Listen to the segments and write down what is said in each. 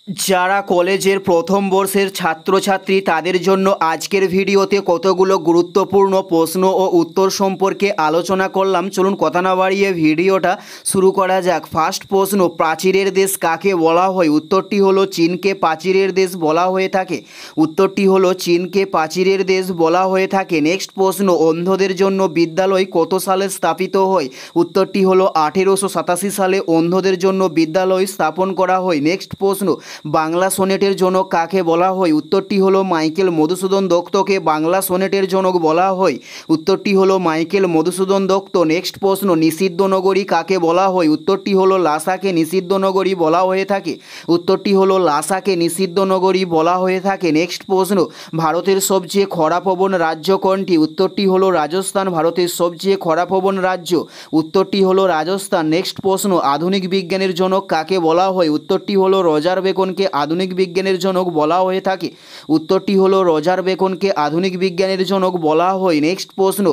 যারা কলেজের প্রথম বর্ষের ছাত্রছাত্রী তাদের জন্য আজকের ভিডিওতে কতগুলো গুরুত্বপূর্ণ প্রশ্ন ও উত্তর সম্পর্কে আলোচনা করলাম। চলুন কথা না বাড়িয়ে ভিডিওটা শুরু করা যাক। ফার্স্ট প্রশ্ন, প্রাচীরের দেশ কাকে বলা হয়? উত্তরটি হলো চীনকে প্রাচীরের দেশ বলা হয়ে থাকে। উত্তরটি হলো চীনকে প্রাচীরের দেশ বলা হয়ে থাকে। নেক্সট প্রশ্ন, অন্ধদের জন্য বিদ্যালয় কত সালে স্থাপিত হয়? উত্তরটি হলো 1887 সালে অন্ধদের জন্য বিদ্যালয় স্থাপন করা হয়। নেক্সট প্রশ্ন, বাংলা সনেটের জনক কাকে বলা হয়? উত্তরটি হলো মাইকেল মধুসূদন দত্তকে বাংলা সনেটের জনক বলা হয়। উত্তরটি হলো মাইকেল মধুসূদন দত্ত। নেক্সট প্রশ্ন, নিষিদ্ধ নগরী কাকে বলা হয়? উত্তরটি হলো লাসাকে নিষিদ্ধ নগরী বলা হয়ে থাকে। উত্তরটি হলো লাসাকে নিষিদ্ধ নগরী বলা হয়ে থাকে। নেক্সট প্রশ্ন, ভারতের সবচেয়ে খরাপ্রবণ রাজ্য কোনটি? উত্তরটি হলো রাজস্থান ভারতের সবচেয়ে খরাপ্রবণ রাজ্য। উত্তরটি হলো রাজস্থান। নেক্সট প্রশ্ন, আধুনিক বিজ্ঞানের জনক কাকে বলা হয়? উত্তরটি হলো রজার বেকনকে আধুনিক বিজ্ঞানের জনক বলা হয়ে থাকে। উত্তরটি হলো রজার বেকনকে আধুনিক বিজ্ঞানের জনক বলা হয়। নেক্সট প্রশ্ন,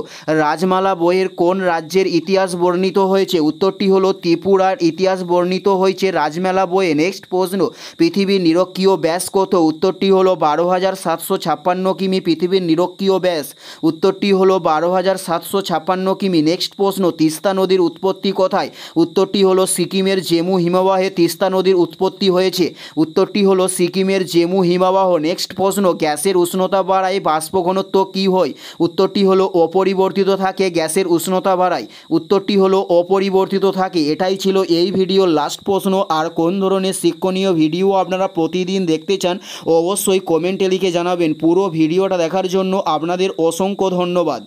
রাজমালা বইয়ের কোন রাজ্যের ইতিহাস বর্ণিত হয়েছে? উত্তরটি হলো ত্রিপুরার ইতিহাস বর্ণিত হয়েছে রাজমেলা বইয়ে। নেক্সট প্রশ্ন, পৃথিবীর নিরক্ষীয় ব্যাস কত? উত্তরটি হলো 12,756 কিমি পৃথিবীর নিরক্ষীয় ব্যাস। উত্তরটি হলো 12,756 কিমি। নেক্সট প্রশ্ন, তিস্তা নদীর উৎপত্তি কোথায়? উত্তরটি হলো সিকিমের জেমু হিমবাহে তিস্তা নদীর উৎপত্তি হয়েছে। উত্তরটি হলো সিকিমের জেমু হিমবাহ। নেক্সট প্রশ্ন, গ্যাসের উষ্ণতা বাড়ায় বাষ্প ঘনত্ব কী হয়? উত্তরটি হলো অপরিবর্তিত থাকে। গ্যাসের উষ্ণতা বাড়ায়। উত্তরটি হলো অপরিবর্তিত থাকে। এটাই ছিল এই ভিডিওর লাস্ট প্রশ্ন। আর কোন ধরনের শিক্ষণীয় ভিডিও আপনারা প্রতিদিন দেখতে চান অবশ্যই কমেন্টে লিখে জানাবেন। পুরো ভিডিওটা দেখার জন্য আপনাদের অসংখ্য ধন্যবাদ।